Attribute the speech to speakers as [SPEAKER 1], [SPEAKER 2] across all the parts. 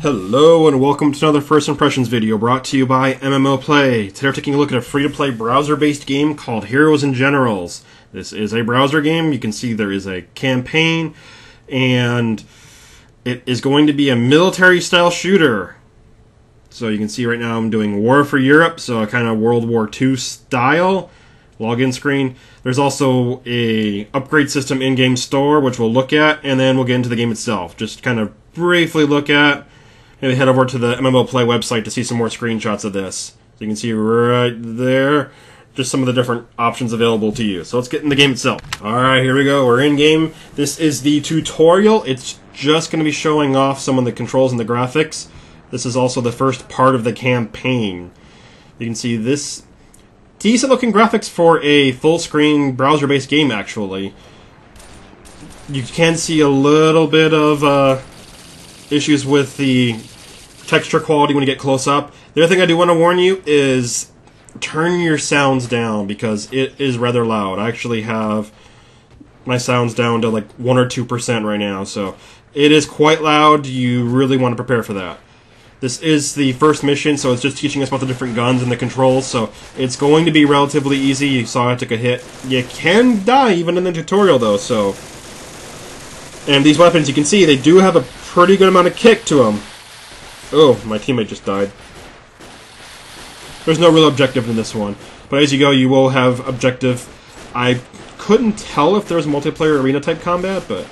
[SPEAKER 1] Hello and welcome to another First Impressions video brought to you by MMOplay. Today we're taking a look at a free-to-play browser-based game called Heroes and Generals. This is a browser game. You can see there is a campaign and it is going to be a military-style shooter. So you can see right now I'm doing War for Europe, so a kind of World War II style login screen. There's also a upgrade system in-game store, which we'll look at, and then we'll get into the game itself. Just kind of briefly look at. Maybe head over to the MMOplay website to see some more screenshots of this. So you can see right there just some of the different options available to you. So let's get in the game itself. Alright, here we go. We're in game. This is the tutorial. It's just going to be showing off some of the controls and the graphics. This is also the first part of the campaign. You can see this decent looking graphics for a full screen browser based game actually. You can see a little bit of issues with the texture quality when you get close up. The other thing I do want to warn you is turn your sounds down because it is rather loud. I actually have my sounds down to like 1 or 2% right now, so it is quite loud. You really want to prepare for that. This is the first mission, so it's just teaching us about the different guns and the controls, so it's going to be relatively easy. You saw I took a hit. You can die even in the tutorial though, so... And these weapons, you can see, they do have a pretty good amount of kick to them. Oh, my teammate just died. There's no real objective in this one. But as you go, you will have objective. I couldn't tell if there was multiplayer arena type combat, but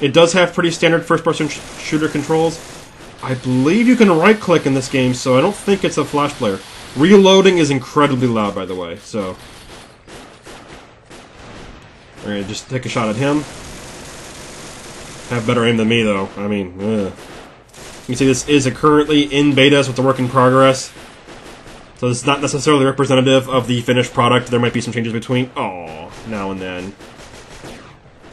[SPEAKER 1] it does have pretty standard first-person shooter controls. I believe you can right-click in this game, so I don't think it's a flash player. Reloading is incredibly loud, by the way, so... Alright, just take a shot at him. Have better aim than me, though. I mean, ugh. You can see this is currently in beta, so it's a work in progress. So it's not necessarily representative of the finished product. There might be some changes between, now and then.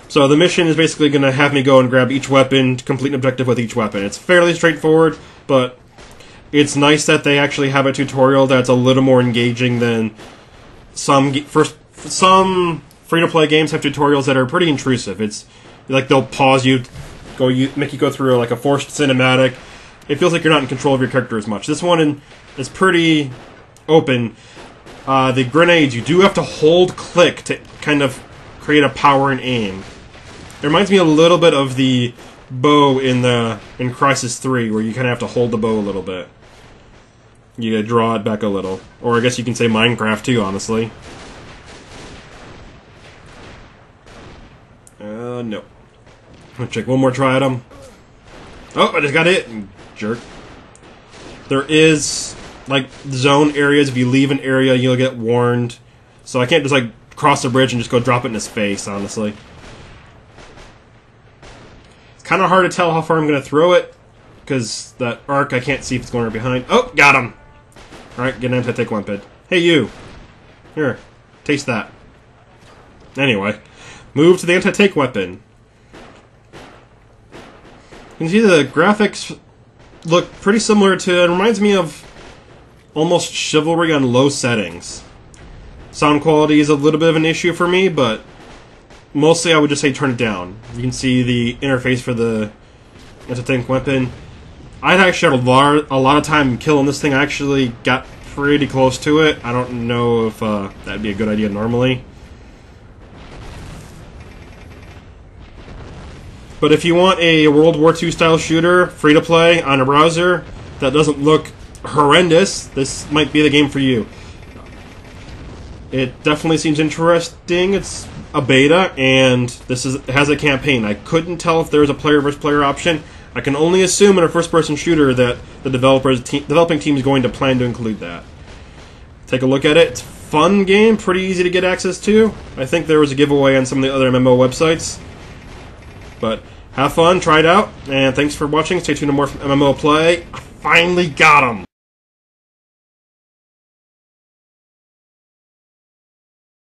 [SPEAKER 1] So the mission is basically going to have me go and grab each weapon, to complete an objective with each weapon. It's fairly straightforward, but it's nice that they actually have a tutorial that's a little more engaging than some free-to-play games have tutorials that are pretty intrusive. It's like they'll pause you, make you go through like a forced cinematic. It feels like you're not in control of your character as much. This one is pretty open. The grenades, you do have to hold click to kind of create a power and aim. It reminds me a little bit of the bow in Crisis 3, where you kind of have to hold the bow a little bit. You gotta draw it back a little. Or I guess you can say Minecraft too, honestly. No. I'm gonna check one more try at him. Oh, I just got hit, jerk. There is, like, zone areas. If you leave an area, you'll get warned. So I can't just, like, cross the bridge and just go drop it in his face, honestly. It's kind of hard to tell how far I'm going to throw it, because that arc, I can't see if it's going right behind. Oh, got him! Alright, get an anti-tank weapon. Hey, you! Here, taste that. Anyway, move to the anti-tank weapon. You can see the graphics look pretty similar to, it reminds me of almost Chivalry on low settings. Sound quality is a little bit of an issue for me, but mostly I would just say turn it down. You can see the interface for the anti-tank weapon. I'd actually had a lot of time killing this thing. I actually got pretty close to it. I don't know if that'd be a good idea normally. But if you want a World War II style shooter, free to play, on a browser, that doesn't look horrendous, this might be the game for you. It definitely seems interesting. It's a beta, and it has a campaign. I couldn't tell if there was a player versus player option. I can only assume in a first-person shooter that the developing team is going to plan to include that. Take a look at it. It's a fun game, pretty easy to get access to. I think there was a giveaway on some of the other MMO websites. But have fun, try it out, and thanks for watching. Stay tuned to more from MMOplay. I finally got him!